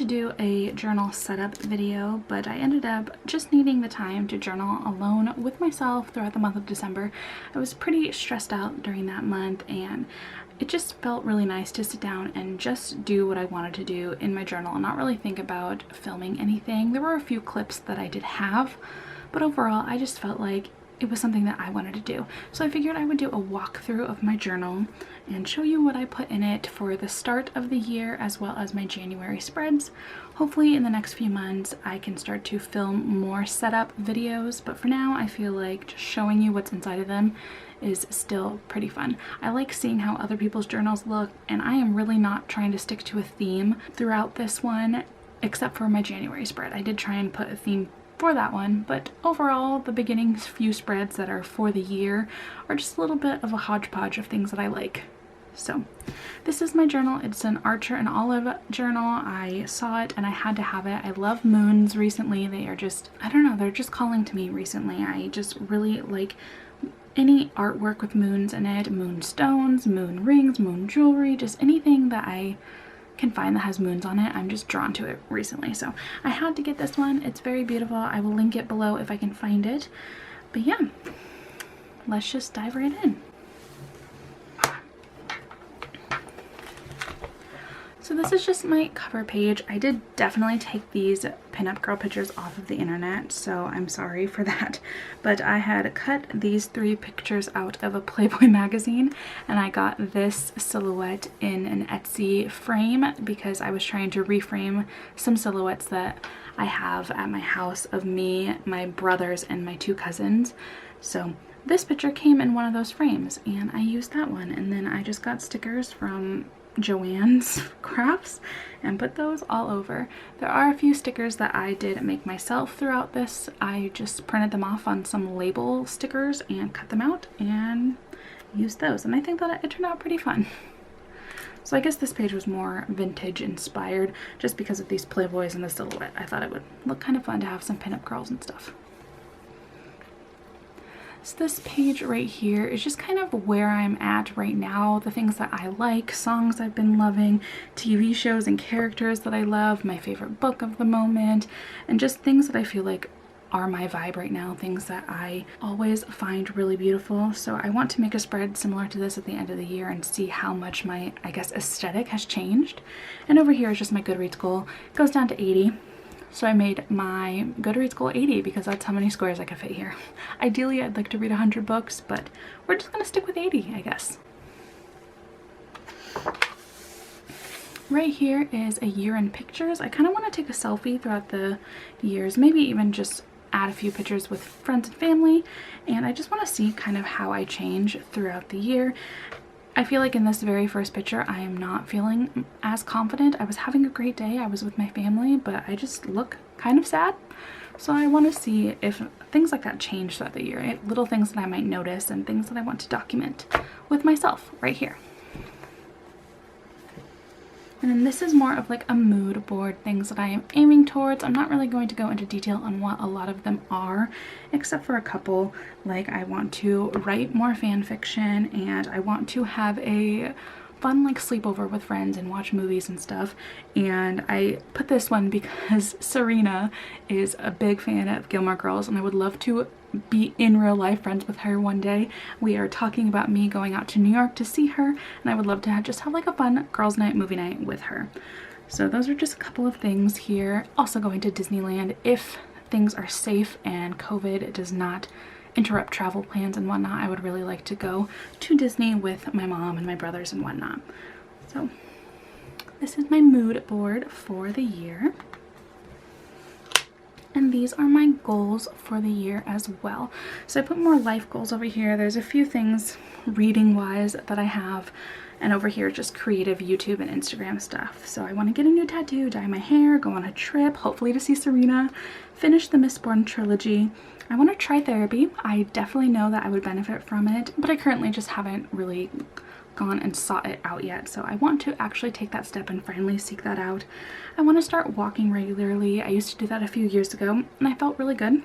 to do a journal setup video, but I ended up just needing the time to journal alone with myself throughout the month of December. I was pretty stressed out during that month, and it just felt really nice to sit down and just do what I wanted to do in my journal and not really think about filming anything. There were a few clips that I did have, but overall I just felt like it was something that I wanted to do. So I figured I would do a walkthrough of my journal and show you what I put in it for the start of the year as well as my January spreads. Hopefully in the next few months I can start to film more setup videos, but for now I feel like just showing you what's inside of them is still pretty fun. I like seeing how other people's journals look, and I am really not trying to stick to a theme throughout this one except for my January spread. I did try and put a theme for that one, but overall the beginning few spreads that are for the year are just a little bit of a hodgepodge of things that I like. So this is my journal. It's an Archer and Olive journal. I saw it and I had to have it. I love moons recently. They are just, I don't know, they're just calling to me recently. I just really like any artwork with moons in it, moon stones, moon rings, moon jewelry, just anything that I can find that has moons on it. I'm just drawn to it recently, so I had to get this one. It's very beautiful. I will link it below if I can find it. But yeah, let's just dive right in. So this is just my cover page. I did definitely take these pinup girl pictures off of the internet, so I'm sorry for that. But I had cut these 3 pictures out of a Playboy magazine, and I got this silhouette in an Etsy frame because I was trying to reframe some silhouettes that I have at my house of me, my brothers, and my 2 cousins. So this picture came in one of those frames, and I used that one, and then I just got stickers from Joann's Crafts and put those all over. There are a few stickers that I did make myself throughout this. I just printed them off on some label stickers and cut them out and used those, and I think that it turned out pretty fun. So I guess this page was more vintage inspired just because of these Playboys and the silhouette. I thought it would look kind of fun to have some pinup girls and stuff. So this page right here is just kind of where I'm at right now, the things that I like, songs I've been loving, TV shows and characters that I love, my favorite book of the moment, and just things that I feel like are my vibe right now, things that I always find really beautiful. So I want to make a spread similar to this at the end of the year and see how much my, I guess, aesthetic has changed. And over here is just my Goodreads goal. It goes down to 80. So I made my Goodreads goal 80 because that's how many squares I could fit here. Ideally, I'd like to read 100 books, but we're just gonna stick with 80, I guess. Right here is a year in pictures. I kind of want to take a selfie throughout the years, maybe even just add a few pictures with friends and family, and I just want to see kind of how I change throughout the year. I feel like in this very first picture, I am not feeling as confident. I was having a great day. I was with my family, but I just look kind of sad. So I want to see if things like that change throughout the year. Little things that I might notice and things that I want to document with myself right here. And then this is more of like a mood board, things that I am aiming towards. I'm not really going to go into detail on what a lot of them are, except for a couple. Like I want to write more fan fiction, and I want to have a fun like sleepover with friends and watch movies and stuff. And I put this one because Serena is a big fan of Gilmore Girls, and I would love to be in real life friends with her one day. We are talking about me going out to New York to see her, and I would love to just have like a fun girls night, movie night with her. So those are just a couple of things here. Also going to Disneyland if things are safe and COVID does not interrupt travel plans and whatnot. I would really like to go to Disney with my mom and my brothers and whatnot. So this is my mood board for the year. And these are my goals for the year as well. So I put more life goals over here. There's a few things reading wise that I have, and over here just creative YouTube and Instagram stuff. So I want to get a new tattoo, dye my hair, go on a trip, hopefully to see Serena, finish the Mistborn trilogy. I want to try therapy. I definitely know that I would benefit from it, but I currently just haven't really gone and sought it out yet. So I want to actually take that step and finally seek that out. I want to start walking regularly. I used to do that a few years ago and I felt really good.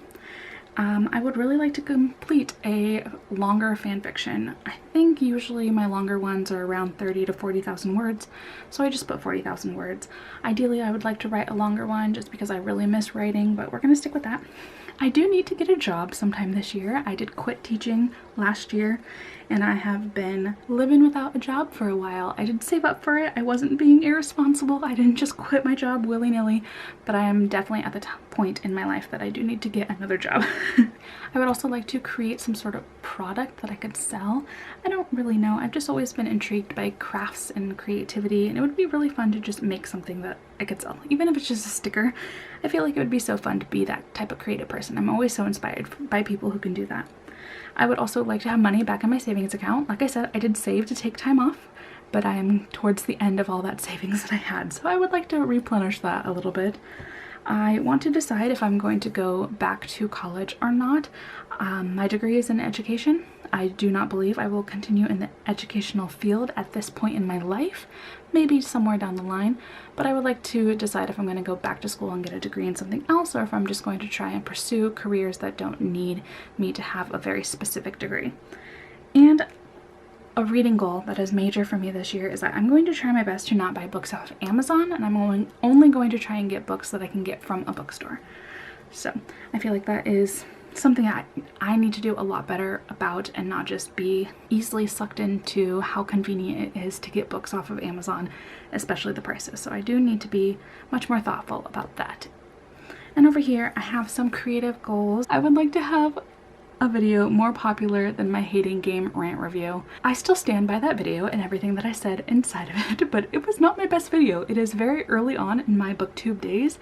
I would really like to complete a longer fan fiction. I think usually my longer ones are around 30 to 40,000 words, so I just put 40,000 words. Ideally, I would like to write a longer one just because I really miss writing, but we're gonna stick with that. I do need to get a job sometime this year. I did quit teaching last year, and I have been living without a job for a while. I did save up for it. I wasn't being irresponsible. I didn't just quit my job willy-nilly, but I am definitely at the point in my life that I do need to get another job. I would also like to create some sort of product that I could sell. I don't really know. I've just always been intrigued by crafts and creativity, and it would be really fun to just make something that I could sell. Even if it's just a sticker, I feel like it would be so fun to be that type of creative person. I'm always so inspired by people who can do that. I would also like to have money back in my savings account. Like I said, I did save to take time off, but I am towards the end of all that savings that I had, so I would like to replenish that a little bit. I want to decide if I'm going to go back to college or not. My degree is in education. I do not believe I will continue in the educational field at this point in my life, maybe somewhere down the line, but I would like to decide if I'm going to go back to school and get a degree in something else, or if I'm just going to try and pursue careers that don't need me to have a very specific degree. And a reading goal that is major for me this year is that I'm going to try my best to not buy books off Amazon, and I'm only going to try and get books that I can get from a bookstore. So I feel like that is something I need to do a lot better about, and not just be easily sucked into how convenient it is to get books off of Amazon, especially the prices. So I do need to be much more thoughtful about that. And over here I have some creative goals. I would like to have a video more popular than my hating game rant review. I still stand by that video and everything that I said inside of it, but it was not my best video. It is very early on in my booktube days,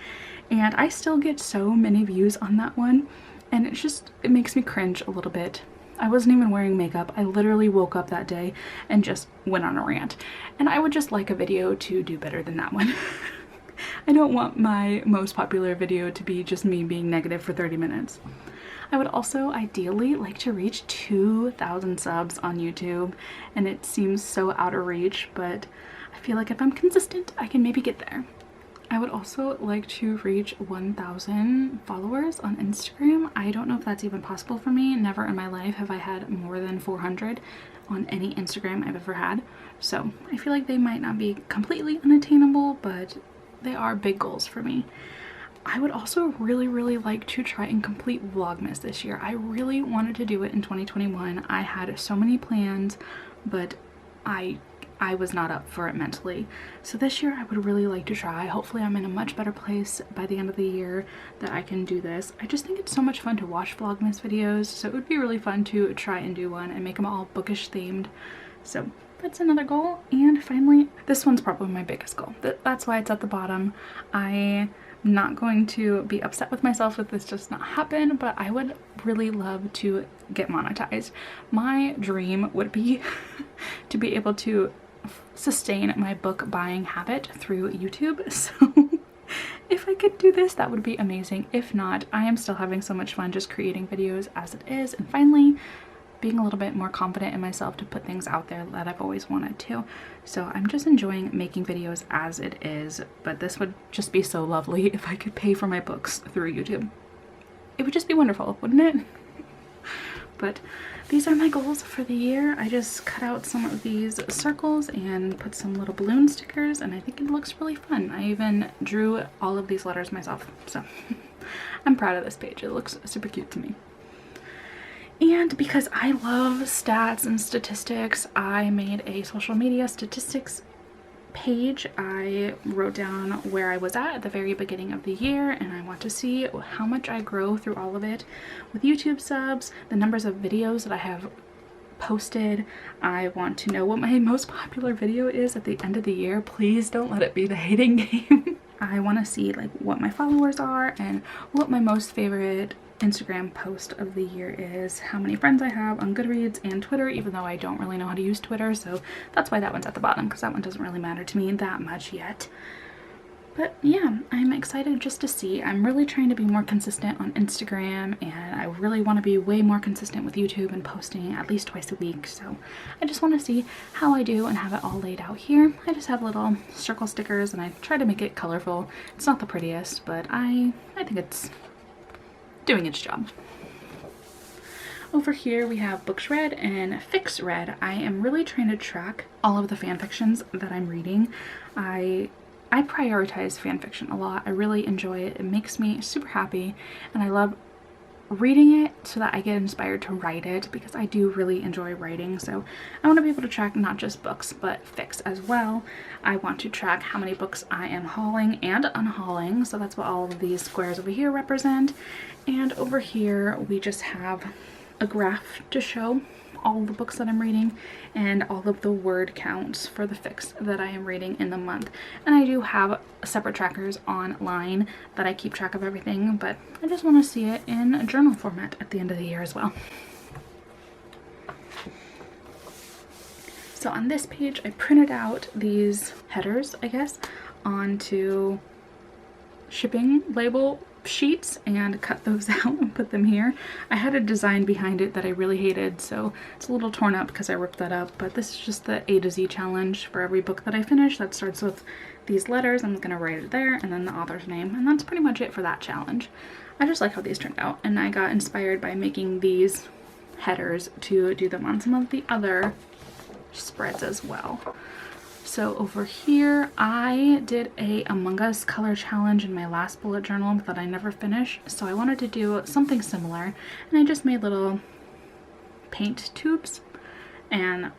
and I still get so many views on that one, and it makes me cringe a little bit. I wasn't even wearing makeup. I literally woke up that day and just went on a rant, and I would just like a video to do better than that one. I don't want my most popular video to be just me being negative for 30 minutes. I would also ideally like to reach 2,000 subs on YouTube, and it seems so out of reach, but I feel like if I'm consistent, I can maybe get there. I would also like to reach 1,000 followers on Instagram. I don't know if that's even possible for me. Never in my life have I had more than 400 on any Instagram I've ever had. So I feel like they might not be completely unattainable, but they are big goals for me. I would also really like to try and complete Vlogmas this year. I really wanted to do it in 2021. I had so many plans, but I was not up for it mentally. So this year I would really like to try. Hopefully I'm in a much better place by the end of the year that I can do this. I just think it's so much fun to watch Vlogmas videos, so it would be really fun to try and do one and make them all bookish themed. So that's another goal. And finally, this one's probably my biggest goal. That's why it's at the bottom. I'm not going to be upset with myself if this does not happen, but I would really love to get monetized. My dream would be to be able to sustain my book buying habit through YouTube. So if I could do this, that would be amazing. If not, I am still having so much fun just creating videos as it is, and finally being a little bit more confident in myself to put things out there that I've always wanted to. So I'm just enjoying making videos as it is, but this would just be so lovely if I could pay for my books through YouTube. It would just be wonderful, wouldn't it? But these are my goals for the year. I just cut out some of these circles and put some little balloon stickers, and I think it looks really fun. I even drew all of these letters myself, so I'm proud of this page. It looks super cute to me. And because I love stats and statistics, I made a social media statistics page. I wrote down where I was at the very beginning of the year, and I want to see how much I grow through all of it with YouTube subs, the numbers of videos that I have posted. I want to know what my most popular video is at the end of the year. Please don't let it be the hating game. I want to see like what my followers are and what my most favorite Instagram post of the year is, how many friends I have on Goodreads and Twitter, even though I don't really know how to use Twitter, so that's why that one's at the bottom, because that one doesn't really matter to me that much yet. But yeah, I'm excited just to see. I'm really trying to be more consistent on Instagram, and I really want to be way more consistent with YouTube and posting at least twice a week. So I just want to see how I do and have it all laid out here. I just have little circle stickers, and I try to make it colorful. It's not the prettiest, but I think it's doing its job. Over here we have books read and fics read. I am really trying to track all of the fan fictions that I'm reading. I prioritize fan fiction a lot. I really enjoy it. It makes me super happy, and I love reading it so that I get inspired to write it, because I do really enjoy writing. So I want to be able to track not just books but fics as well. I want to track how many books I am hauling and unhauling, so that's what all of these squares over here represent. And over here we just have a graph to show all the books that I'm reading and all of the word counts for the fics that I am reading in the month. And I do have separate trackers online that I keep track of everything, but I just want to see it in a journal format at the end of the year as well. So on this page I printed out these headers, I guess, onto shipping label sheets and cut those out and put them here. I had a design behind it that I really hated, so it's a little torn up because I ripped that up, but this is just the A to Z challenge. For every book that I finish that starts with these letters, I'm gonna write it there and then the author's name, and that's pretty much it for that challenge. I just like how these turned out, and I got inspired by making these headers to do them on some of the other spreads as well. So over here, I did a Among Us color challenge in my last bullet journal that I never finished, so I wanted to do something similar, and I just made little paint tubes and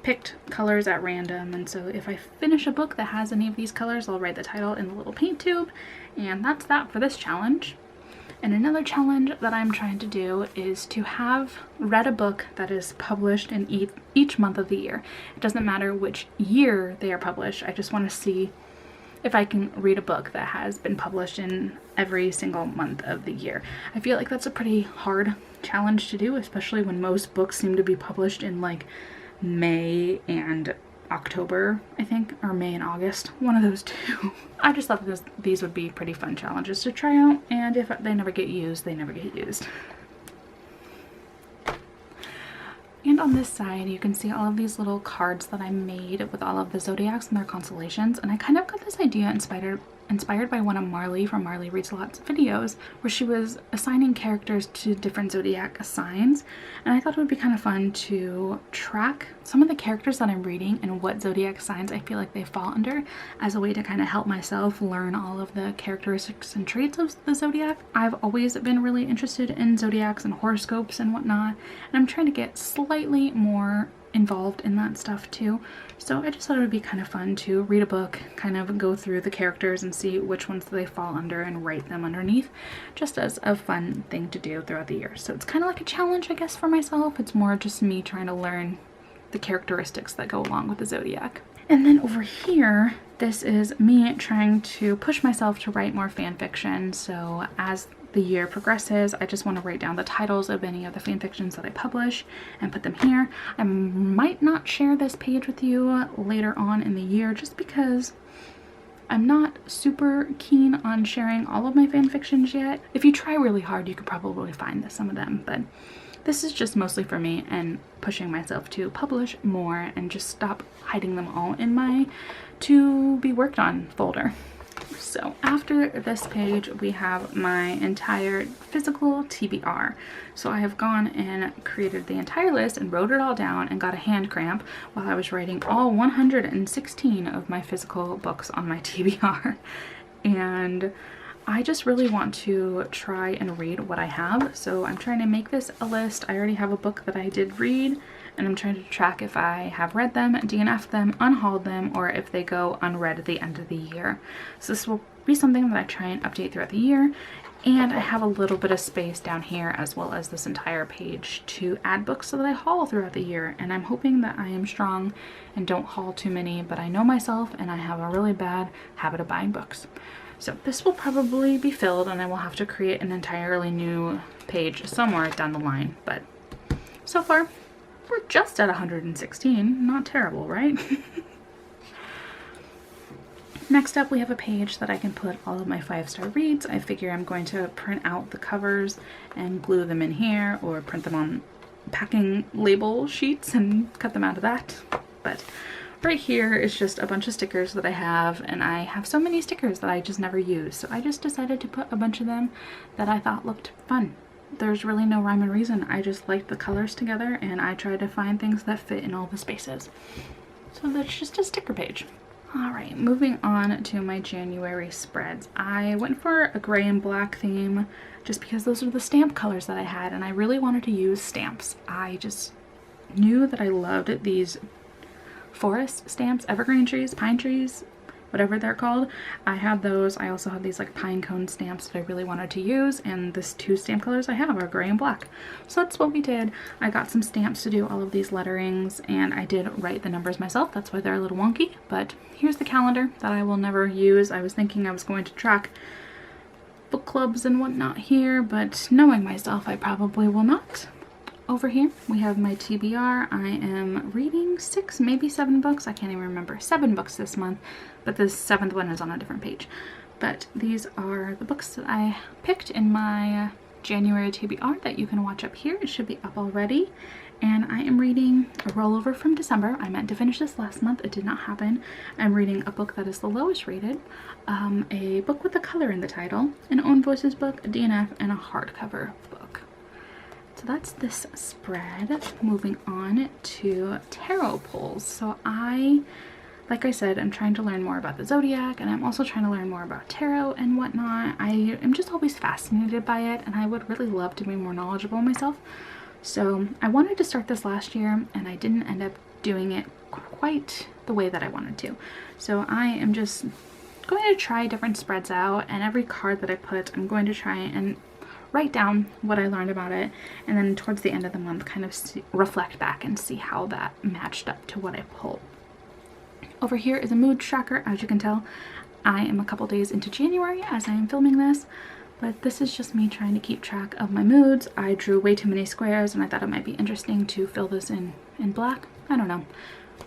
picked colors at random. And so if I finish a book that has any of these colors, I'll write the title in the little paint tube, and that's that for this challenge. And another challenge that I'm trying to do is to have read a book that is published in each month of the year. It doesn't matter which year they are published. I just want to see if I can read a book that has been published in every single month of the year. I feel like that's a pretty hard challenge to do, especially when most books seem to be published in like May and October, I think, or May and August, one of those two. I just thought these would be pretty fun challenges to try out, and if they never get used, they never get used. And on this side, you can see all of these little cards that I made with all of the zodiacs and their constellations, and I kind of got this idea inspired by one of Marley from Marley Reads Lots videos, where she was assigning characters to different zodiac signs, and I thought it would be kind of fun to track some of the characters that I'm reading and what zodiac signs I feel like they fall under, as a way to kind of help myself learn all of the characteristics and traits of the zodiac. I've always been really interested in zodiacs and horoscopes and whatnot, and I'm trying to get slightly more involved in that stuff too. So I just thought it would be kind of fun to read a book, kind of go through the characters and see which ones they fall under and write them underneath, just as a fun thing to do throughout the year. So it's kind of like a challenge, I guess, for myself. It's more just me trying to learn the characteristics that go along with the zodiac. And then over here, this is me trying to push myself to write more fan fiction. So as the year progresses, I just want to write down the titles of any of the fan fictions that I publish and put them here. I might not share this page with you later on in the year, just because I'm not super keen on sharing all of my fan fictions yet. If you try really hard, you could probably find some of them, but this is just mostly for me and pushing myself to publish more and just stop hiding them all in my to be worked on folder. So after this page, we have my entire physical TBR. So I have gone and created the entire list and wrote it all down and got a hand cramp while I was writing all 116 of my physical books on my TBR. And I just really want to try and read what I have. So I'm trying to make this a list. I already have a book that I did read, and I'm trying to track if I have read them, DNF'd them, unhauled them, or if they go unread at the end of the year. So this will be something that I try and update throughout the year. And I have a little bit of space down here, as well as this entire page, to add books so that I haul throughout the year. And I'm hoping that I am strong and don't haul too many, but I know myself and I have a really bad habit of buying books. So this will probably be filled, and I will have to create an entirely new page somewhere down the line. But so far, we're just at 116. Not terrible, right? Next up, we have a page that I can put all of my 5-star reads. I figure I'm going to print out the covers and glue them in here, or print them on packing label sheets and cut them out of that. But right here is just a bunch of stickers that I have, and I have so many stickers that I just never use. So I just decided to put a bunch of them that I thought looked fun there's really no rhyme and reason. I just liked the colors together and I tried to find things that fit in all the spaces. So that's just a sticker page. Alright, moving on to my January spreads. I went for a gray and black theme just because those are the stamp colors that I had and I really wanted to use stamps. I just knew that I loved these forest stamps, evergreen trees, pine trees, whatever they're called. I had those. I also have these like pine cone stamps that I really wanted to use, and this two stamp colors I have are gray and black. So that's what we did. I got some stamps to do all of these letterings, and I did write the numbers myself. That's why they're a little wonky, but here's the calendar that I will never use. I was thinking I was going to track book clubs and whatnot here, but knowing myself, I probably will not. Over here we have my TBR. I am reading 6, maybe 7 books. I can't even remember. 7 books this month, but the 7th one is on a different page. But these are the books that I picked in my January TBR that you can watch up here. It should be up already. And I am reading a rollover from December. I meant to finish this last month. It did not happen. I'm reading a book that is the lowest rated, a book with a color in the title, an Own Voices book, a DNF, and a hardcover book. So that's this spread. Moving on to tarot pulls. So like I said, I'm trying to learn more about the zodiac, and I'm also trying to learn more about tarot and whatnot. I am just always fascinated by it, and I would really love to be more knowledgeable myself. So I wanted to start this last year, and I didn't end up doing it quite the way that I wanted to. So I am just going to try different spreads out, and every card that I put, I'm going to try and write down what I learned about it, and then towards the end of the month kind of reflect back and see how that matched up to what I pulled. Over here is a mood tracker. As you can tell, I am a couple days into January as I am filming this, but this is just me trying to keep track of my moods. I drew way too many squares and I thought it might be interesting to fill this in black. I don't know.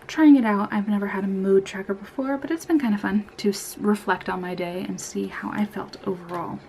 Trying it out. I've never had a mood tracker before, but it's been kind of fun to reflect on my day and see how I felt overall.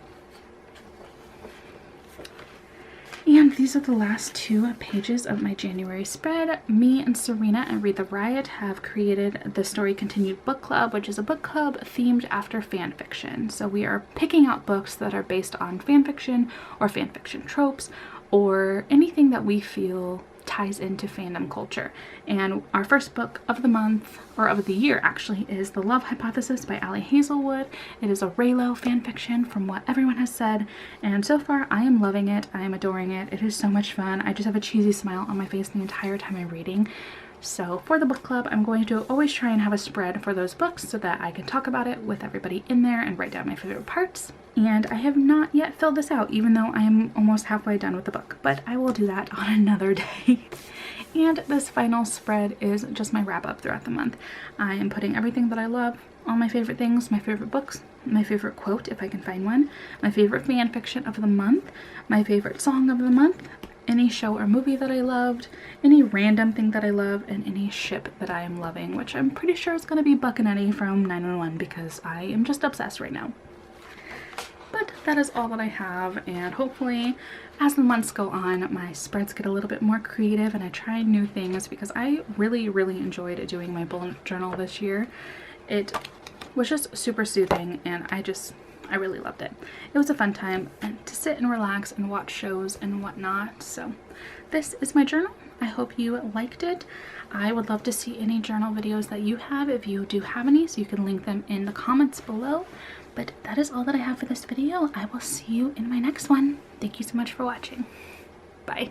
And these are the last 2 pages of my January spread. Me and Serena and Read the Riot have created the Story Continued Book Club, which is a book club themed after fan fiction. So we are picking out books that are based on fan fiction or fan fiction tropes or anything that we feel ties into fandom culture. And our first book of the month, or of the year actually, is The Love Hypothesis by Ali Hazelwood. It is a Raylo fanfiction from what everyone has said, and so far I am loving it. I am adoring it. It is so much fun. I just have a cheesy smile on my face the entire time I'm reading. So for the book club, I'm going to always try and have a spread for those books so that I can talk about it with everybody in there and write down my favorite parts. And I have not yet filled this out, even though I am almost halfway done with the book, but I will do that on another day. And this final spread is just my wrap up throughout the month. I am putting everything that I love, all my favorite things, my favorite books, my favorite quote if I can find one, my favorite fan fiction of the month, my favorite song of the month, any show or movie that I loved, any random thing that I love, and any ship that I am loving, which I'm pretty sure is going to be Buck and Eddie from 911 because I am just obsessed right now. But that is all that I have, and hopefully as the months go on, my spreads get a little bit more creative and I try new things because I really enjoyed doing my bullet journal this year. It was just super soothing and I really loved it. It was a fun time and to sit and relax and watch shows and whatnot. So this is my journal. I hope you liked it. I would love to see any journal videos that you have if you do have any, so you can link them in the comments below. But that is all that I have for this video. I will see you in my next one. Thank you so much for watching. Bye.